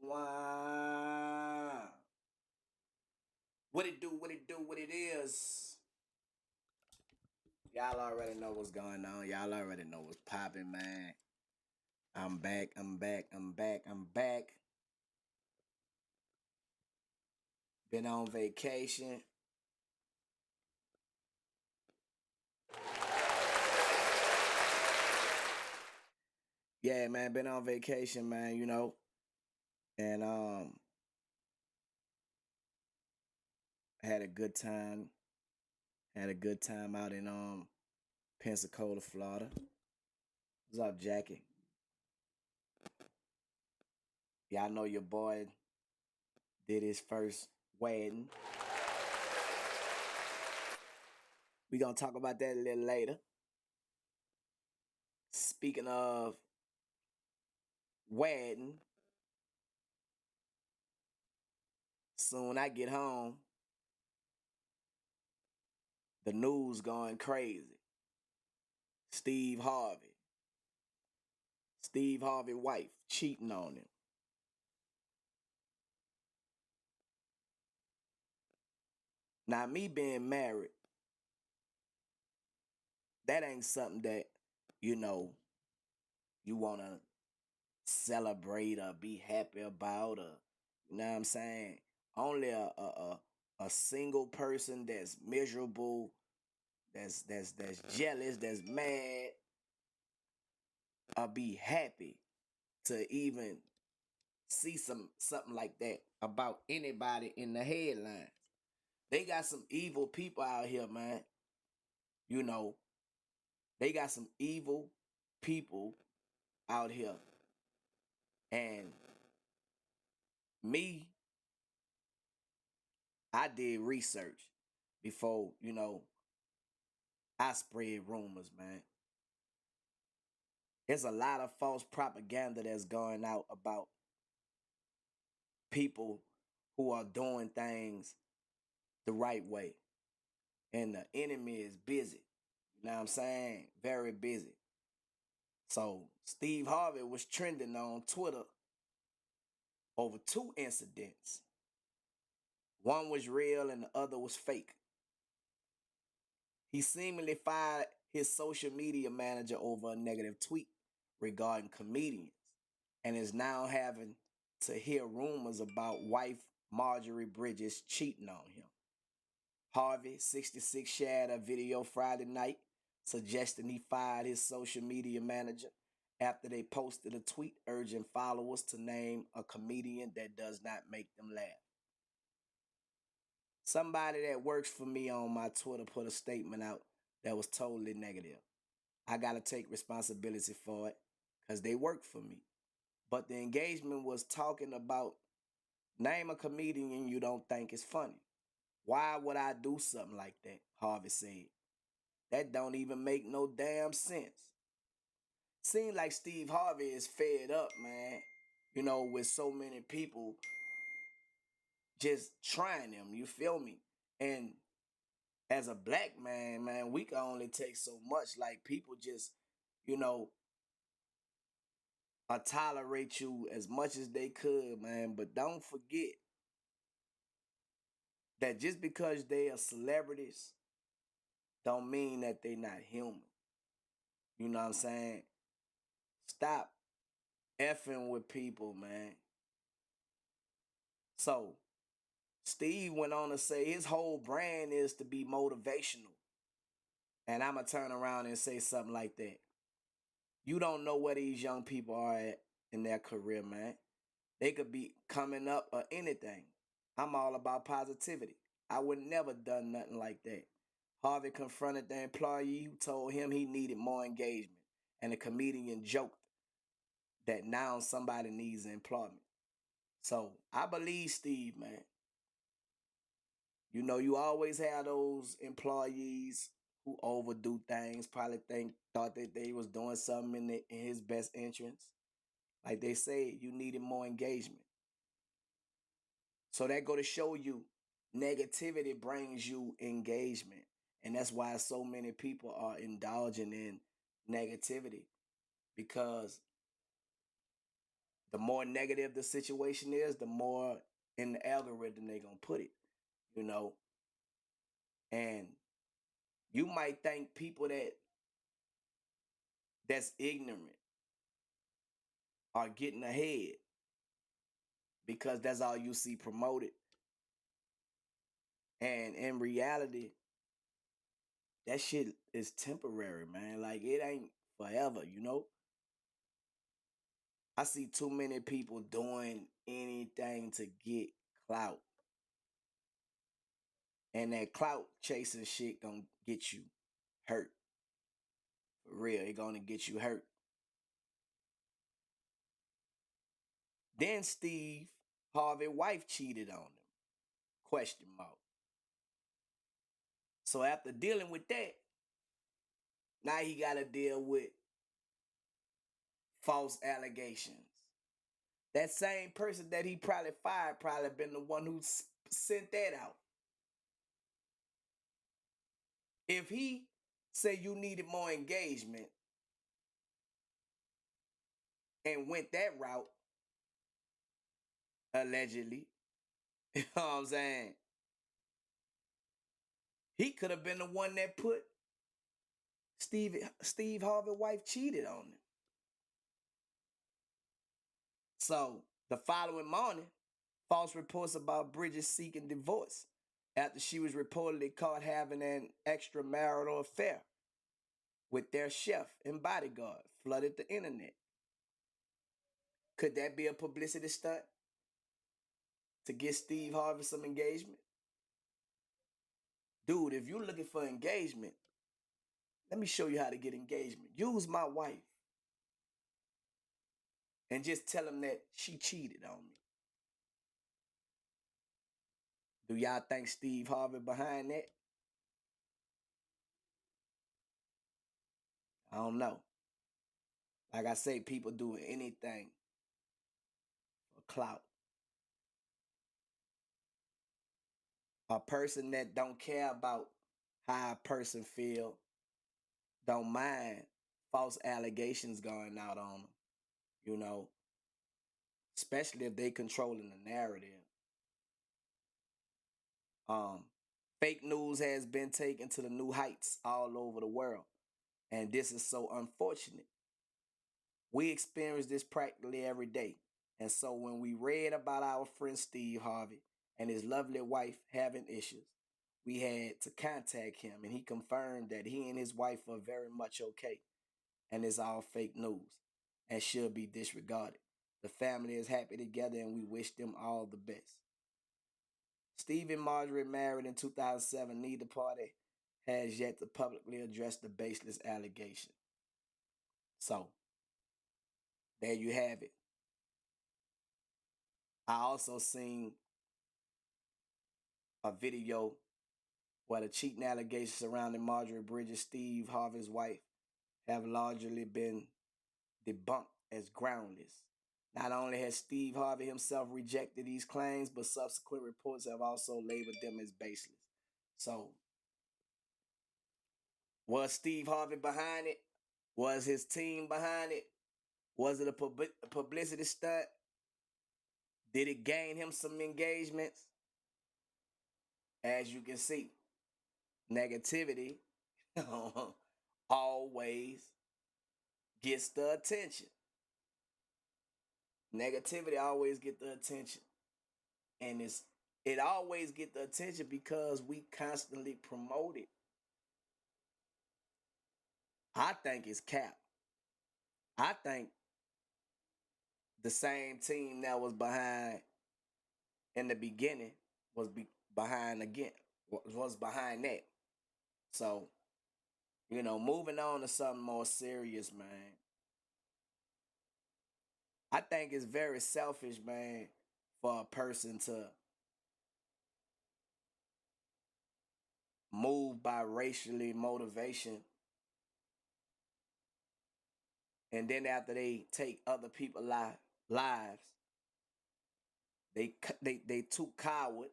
Wow. What it do, what it do, what it is. Y'all already know what's going on. Y'all already know what's popping, man. I'm back, I'm back, I'm back, I'm back. Been on vacation. Yeah, man, been on vacation, man, and had a good time. Had a good time out in Pensacola, Florida. What's up, Jackie? Y'all know your boy did his first wedding. We gonna talk about that a little later. Speaking of wedding, soon I get home, the news going crazy. Steve Harvey, Steve Harvey wife cheating on him. Now me being married, that ain't something that you know you wanna celebrate or be happy about, or you know what I'm saying. Only a single person that's miserable, that's jealous, that's mad, or be happy to even see something like that about anybody in the headlines. They got some evil people out here, man. You know, they got some evil people out here. And me, I did research before, I spread rumors, man. There's a lot of false propaganda that's going out about people who are doing things the right way. And the enemy is busy. You know what I'm saying? Very busy. So Steve Harvey was trending on Twitter over two incidents. One was real and the other was fake. He seemingly fired his social media manager over a negative tweet regarding comedians and is now having to hear rumors about wife Marjorie Bridges cheating on him. Harvey, 66, shared a video Friday night suggesting he fired his social media manager after they posted a tweet urging followers to name a comedian that does not make them laugh. Somebody that works for me on my Twitter put a statement out that was totally negative. I got to take responsibility for it because they work for me. But the engagement was talking about name a comedian you don't think is funny. Why would I do something like that? Harvey said. That don't even make no damn sense. Seems like Steve Harvey is fed up, man. With so many people just trying him. You feel me? And as a black man, man, we can only take so much. Like people just, you know, tolerate you as much as they could, man. But don't forget that just because they are celebrities, don't mean that they not human. You know what I'm saying? Stop effing with people, man. So Steve went on to say his whole brand is to be motivational. And I'ma turn around and say something like that. You don't know where these young people are at in their career, man. They could be coming up or anything. I'm all about positivity. I would never done nothing like that. Harvey confronted the employee who told him he needed more engagement. And the comedian joked that now somebody needs employment. So I believe Steve, man. You always have those employees who overdo things, probably thought that they was doing something in his best interest. Like they say, you needed more engagement. So that go to show you negativity brings you engagement. And that's why so many people are indulging in negativity because The more negative the situation is, the more in the algorithm they're gonna put it, you know. And you might think people that's ignorant are getting ahead because that's all you see promoted. And in reality, that shit is temporary, man. Like it ain't forever, you know? I see too many people doing anything to get clout. And that clout chasing shit gonna get you hurt. For real, it gonna get you hurt. Then Steve Harvey wife cheated on him. Question mark. So after dealing with that, now he gotta deal with false allegations. That same person that he probably fired probably been the one who sent that out. If he say you needed more engagement and went that route, allegedly, you know what I'm saying? He could have been the one that put Steve Harvey's wife cheated on him. So the following morning, false reports about Bridget seeking divorce after she was reportedly caught having an extramarital affair with their chef and bodyguard flooded the internet. Could that be a publicity stunt to get Steve Harvey some engagement? Dude, if you're looking for engagement, let me show you how to get engagement. Use my wife and just tell him that she cheated on me. Do y'all think Steve Harvey behind that? I don't know. Like I say, people do anything for clout. A person that don't care about how a person feel, don't mind false allegations going out on them, you know, especially if they controlling the narrative. Um, Fake news has been taken to the new heights all over the world, and this is so unfortunate. We experience this practically every day. And so when we read about our friend Steve Harvey and his lovely wife having issues, we had to contact him and he confirmed that he and his wife are very much okay and it's all fake news and should be disregarded. The family is happy together and we wish them all the best. Steve and Marjorie married in 2007. Neither party has yet to publicly address the baseless allegation. So, there you have it. I also seen a video where the cheating allegations surrounding Marjorie Bridges, Steve Harvey's wife, have largely been debunked as groundless. Not only has Steve Harvey himself rejected these claims, but subsequent reports have also labeled them as baseless. So, was Steve Harvey behind it? Was his team behind it? Was it a publicity stunt? Did it gain him some engagements? As you can see, negativity always gets the attention. Negativity always get the attention. And it always get the attention because we constantly promote it. I think it's cap. I think the same team that was behind in the beginning behind again was behind that. So, moving on to something more serious, man. I think it's very selfish, man, for a person to move by racially motivation and then after they take other people's lives, they too coward.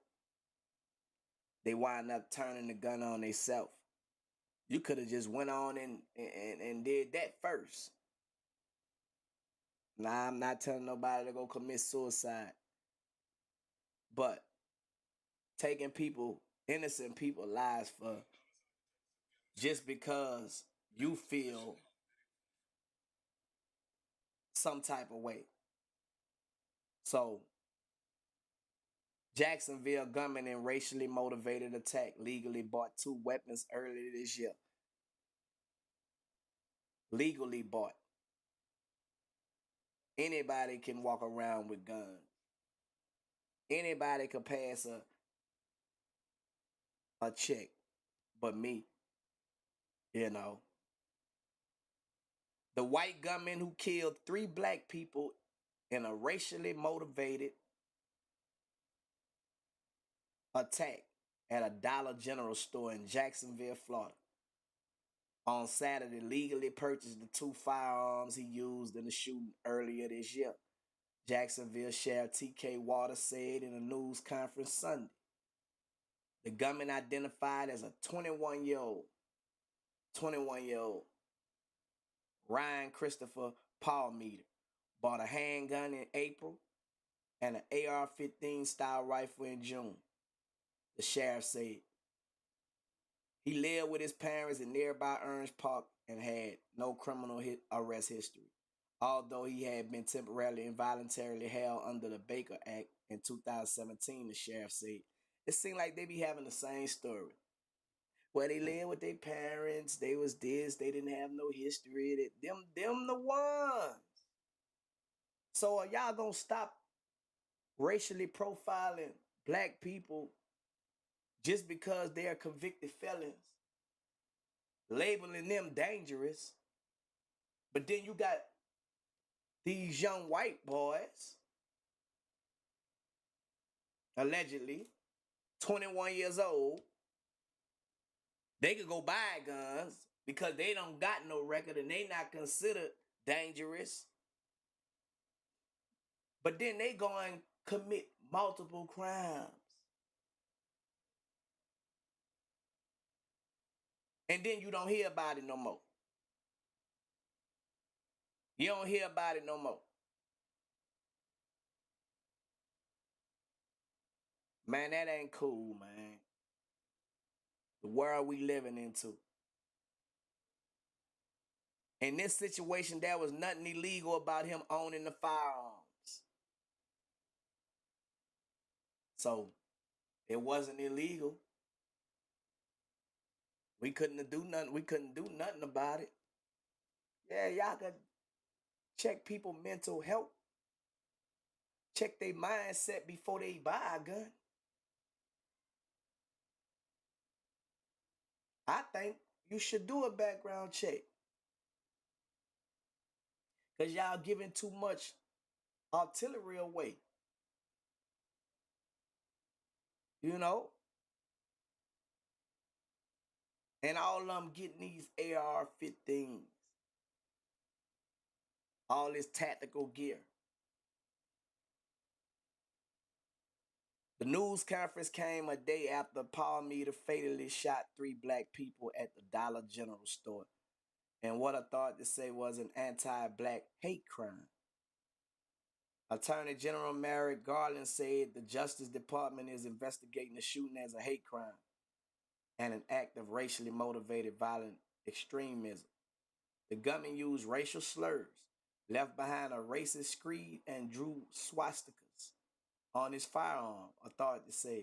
They wind up turning the gun on themselves. You could have just went on and did that first. Nah, I'm not telling nobody to go commit suicide, but taking people, innocent people, lives for just because you feel some type of way. So, Jacksonville gunman in racially motivated attack legally bought two weapons earlier this year. Legally bought. Anybody can walk around with guns. Anybody can pass a check, but me, you know. The white gunman who killed three black people in a racially motivated attack at a Dollar General store in Jacksonville, Florida. On Saturday, legally purchased the two firearms he used in the shooting earlier this year. Jacksonville Sheriff T.K. Waters said in a news conference Sunday. The gunman identified as a 21-year-old Ryan Christopher Palmeter bought a handgun in April and an AR-15 style rifle in June. The sheriff said he lived with his parents in nearby Orange Park and had no criminal arrest history, although he had been temporarily involuntarily held under the Baker Act in 2017, the sheriff said. It seemed like they be having the same story. Where they lived with their parents, they was this, they didn't have no history. Them the ones. So are y'all gonna stop racially profiling black people just because they are convicted felons, labeling them dangerous? But then you got these young white boys, allegedly 21 years old, they could go buy guns because they don't got no record and they not considered dangerous. But then they go and commit multiple crimes. And then you don't hear about it no more. You don't hear about it no more. Man, that ain't cool, man. The world we living into. In this situation, there was nothing illegal about him owning the firearms. So it wasn't illegal. We couldn't do nothing. We couldn't do nothing about it. Yeah, y'all could check people' mental health. Check their mindset before they buy a gun. I think you should do a background check. Because y'all giving too much artillery away. You know? And all of them getting these AR-15s. All this tactical gear. The news conference came a day after Palmeter fatally shot three black people at the Dollar General store in what authorities say was an anti-black hate crime. Attorney General Merrick Garland said the Justice Department is investigating the shooting as a hate crime and an act of racially motivated violent extremism. The gunman used racial slurs, left behind a racist screed, and drew swastikas on his firearm, authorities said.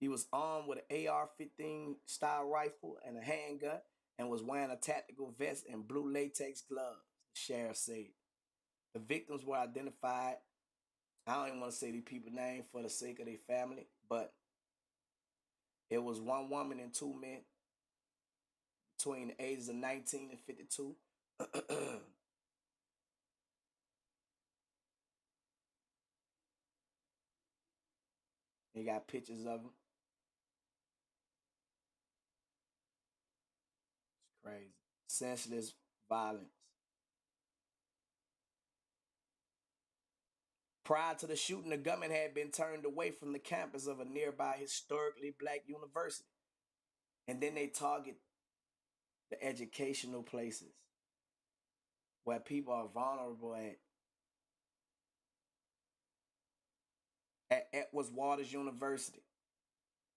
He was armed with an AR-15 style rifle and a handgun and was wearing a tactical vest and blue latex gloves, the sheriff said. The victims were identified. I don't even want to say these people's names for the sake of their family, but it was one woman and two men between the ages of 19 and 52. They got pictures of them. It's crazy. Senseless violence. Prior to the shooting, the gunman had been turned away from the campus of a nearby historically black university. And then they target the educational places where people are vulnerable at. at Edwards Waters University.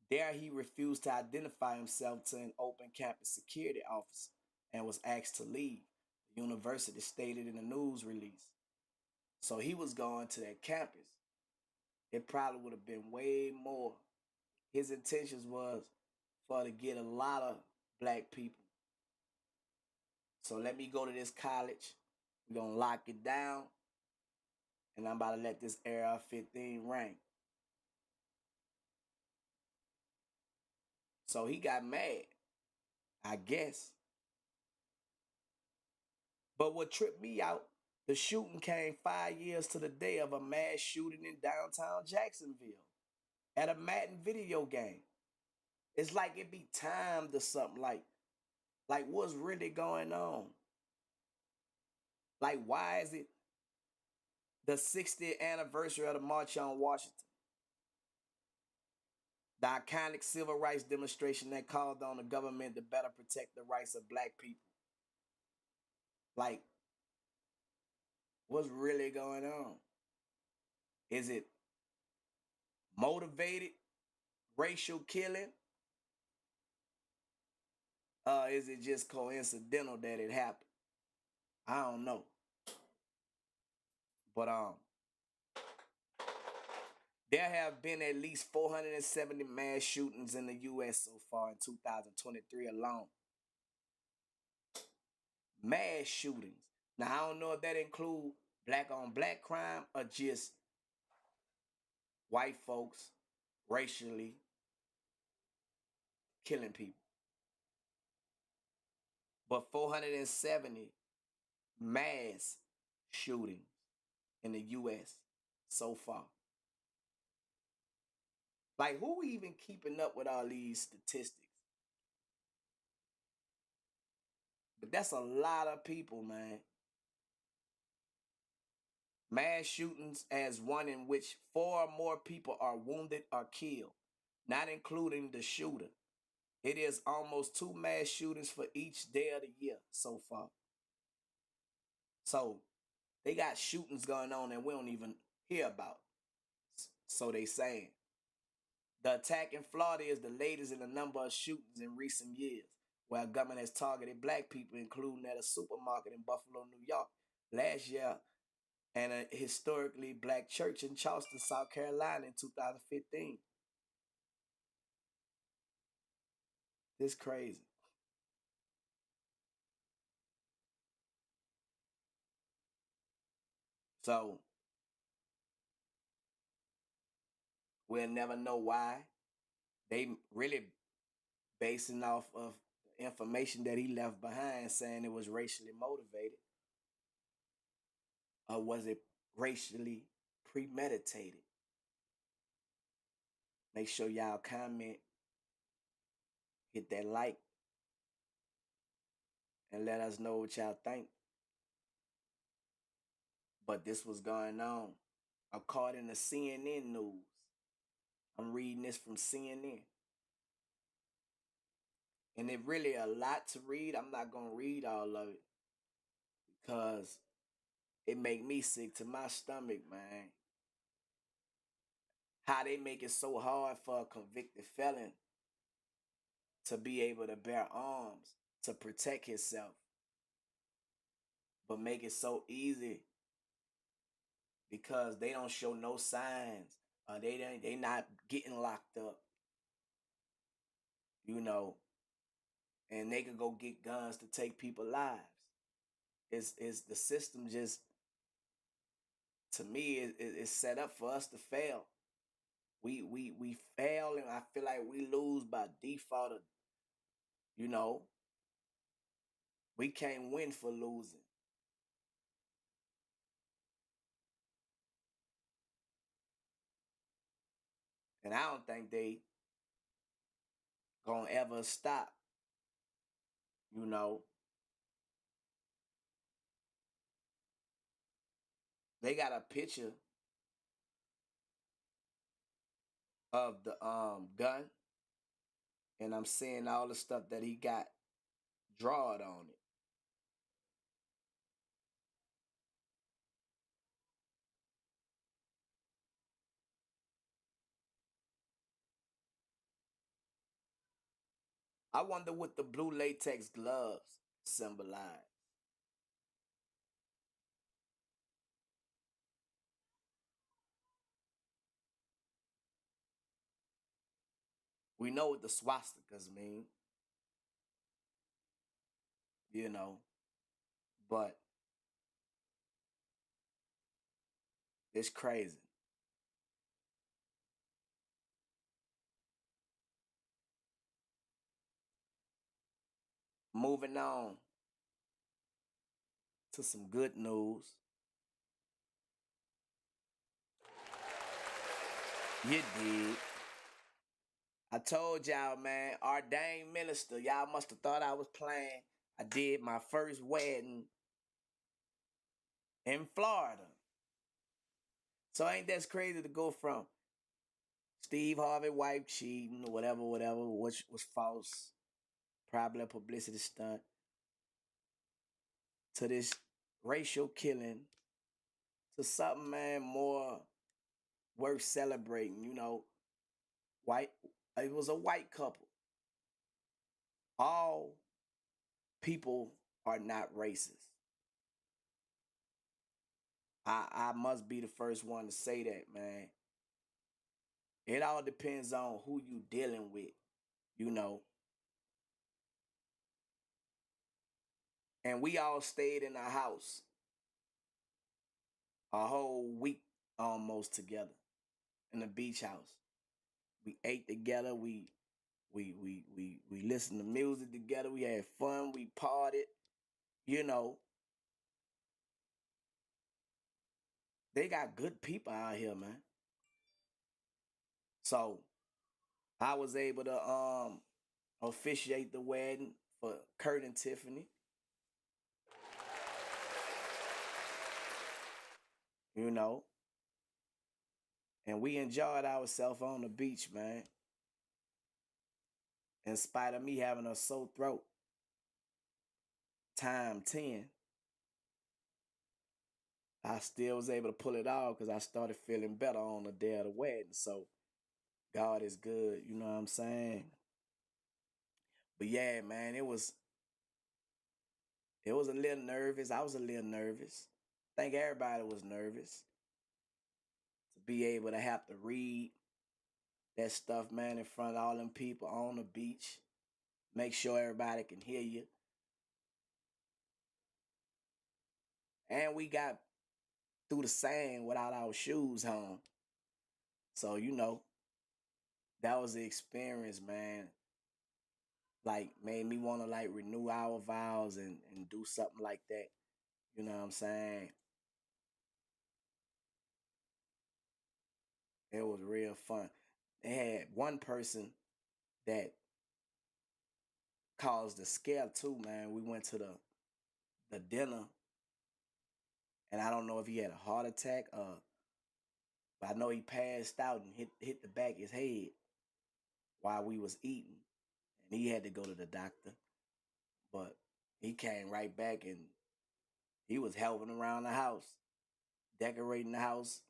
There, he refused to identify himself to an open campus security officer and was asked to leave. The university stated in a news release. So he was going to that campus. It probably would have been way more. His intentions was for to get a lot of black people. So let me go to this college. We're gonna lock it down, and I'm about to let this AR-15 ring. So he got mad, I guess. But what tripped me out, the shooting came 5 years to the day of a mass shooting in downtown Jacksonville at a Madden video game. It's like it be timed or something. Like what's really going on? Like, why is it the 60th anniversary of the March on Washington? The iconic civil rights demonstration that called on the government to better protect the rights of black people. Like, what's really going on? Is it motivated racial killing? Is it just coincidental that it happened? I don't know. But there have been at least 470 mass shootings in the U.S. so far in 2023 alone. Mass shootings. Now I don't know if that include black on black crime or just white folks racially killing people. But 470 mass shootings in the US so far. Like, who even keeping up with all these statistics? But that's a lot of people, man. Mass shootings as one in which four or more people are wounded or killed, not including the shooter. It is almost two mass shootings for each day of the year so far. So they got shootings going on that we don't even hear about. So they saying. The attack in Florida is the latest in a number of shootings in recent years, where government has targeted black people, including at a supermarket in Buffalo, New York last year, and a historically black church in Charleston, South Carolina in 2015. This crazy. So we'll never know why. They really basing off of the information that he left behind, saying it was racially motivated, or was it racially premeditated? Make sure y'all comment, hit that like, and let us know what y'all think. But this was going on. According to CNN News, I'm reading this from CNN. And it really a lot to read. I'm not going to read all of it because it make me sick to my stomach, man. How they make it so hard for a convicted felon to be able to bear arms to protect himself, but make it so easy because they don't show no signs. They not getting locked up, you know, and they could go get guns to take people's lives. It's the system just, to me, it's set up for us to fail. We fail, and I feel like we lose by default. You know, we can't win for losing. And I don't think they gonna ever stop. You know, they got a picture of the gun, and I'm seeing all the stuff that he got drawed on it. I wonder what the blue latex gloves symbolize. We know what the swastikas mean, you know, but it's crazy. Moving on to some good news. You did. I told y'all, man, ordained minister. Y'all must have thought I was playing. I did my first wedding in Florida. So ain't that crazy to go from Steve Harvey wife cheating or whatever, which was false, probably a publicity stunt, to this racial killing, to something, man, more worth celebrating. White. It was a white couple. All people are not racist. I must be the first one to say that, man. It all depends on who you dealing with, you know. And we all stayed in our house a whole week almost together in the beach house. We ate together. We listened to music together. We had fun. We partied. You know, they got good people out here, man. So I was able to officiate the wedding for Kurt and Tiffany. You know, and we enjoyed ourselves on the beach, man. In spite of me having a sore throat, time 10, I still was able to pull it off because I started feeling better on the day of the wedding. So God is good, you know what I'm saying? But yeah, man, it was a little nervous. I was a little nervous. I think everybody was nervous to be able to have to read that stuff, man, in front of all them people on the beach. Make sure everybody can hear you. And we got through the sand without our shoes on. So, that was the experience, man. Like, made me want to, like, renew our vows and do something like that. You know what I'm saying? It was real fun. They had one person that caused a scare too, man. We went to the dinner, and I don't know if he had a heart attack, but I know he passed out and hit the back of his head while we was eating, and he had to go to the doctor. But he came right back, and he was helping around the house, decorating the house.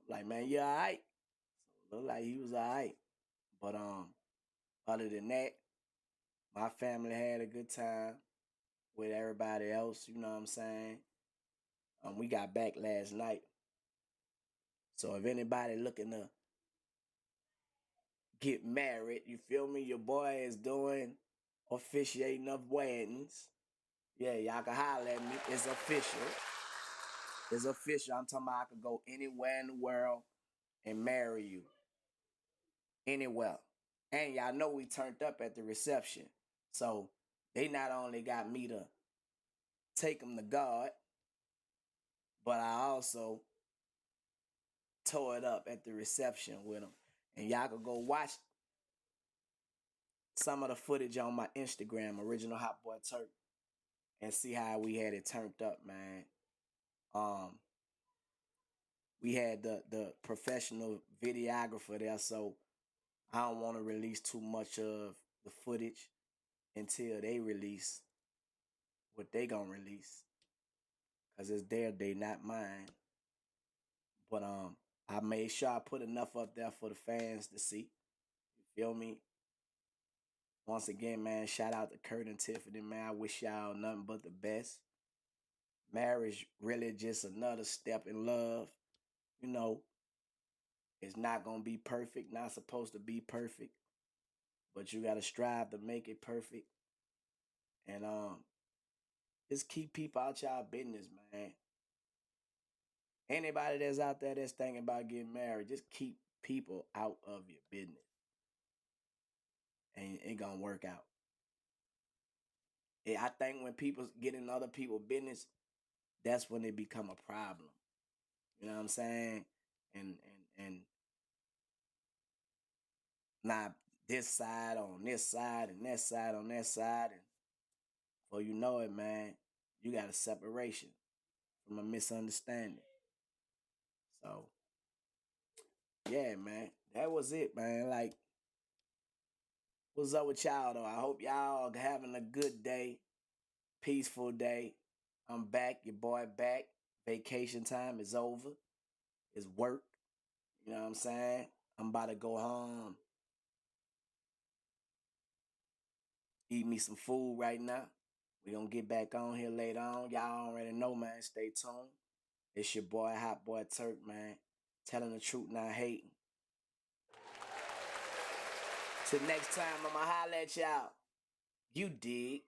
I'm like, man, you all right? So looked like he was all right. But other than that, my family had a good time with everybody else. You know what I'm saying? We got back last night. So if anybody looking to get married, you feel me? Your boy is doing officiating of weddings. Yeah, y'all can holler at me. It's official. It's official. I'm talking about I could go anywhere in the world and marry you. Anywhere. And y'all know we turned up at the reception. So they not only got me to take them to God, but I also tore it up at the reception with them. And y'all could go watch some of the footage on my Instagram, original Hot Boy Turk, and see how we had it turned up, man. Um, we had the professional videographer there, so I don't want to release too much of the footage until they release what they gonna release, cause it's their day, not mine. But I made sure I put enough up there for the fans to see. You feel me? Once again, man, shout out to Kurt and Tiffany, man. I wish y'all nothing but the best. Marriage really just another step in love. You know, it's not gonna be perfect, not supposed to be perfect, but you gotta strive to make it perfect. And just keep people out y'all business, man. Anybody that's out there that's thinking about getting married, just keep people out of your business. And it gonna work out. I think when people get in other people's business, that's when it become a problem. You know what I'm saying? And not this side on this side and that side on that side, and before you know it, man, you got a separation from a misunderstanding. So yeah, man, that was it, man. Like, what's up with y'all though? I hope y'all having a good day, peaceful day. I'm back, your boy back. Vacation time is over. It's work. You know what I'm saying? I'm about to go home, eat me some food right now. We gonna get back on here later on. Y'all already know, man. Stay tuned. It's your boy, Hot Boy Turk, man. Telling the truth, not hating. Till next time, I'ma holla at y'all. You dig.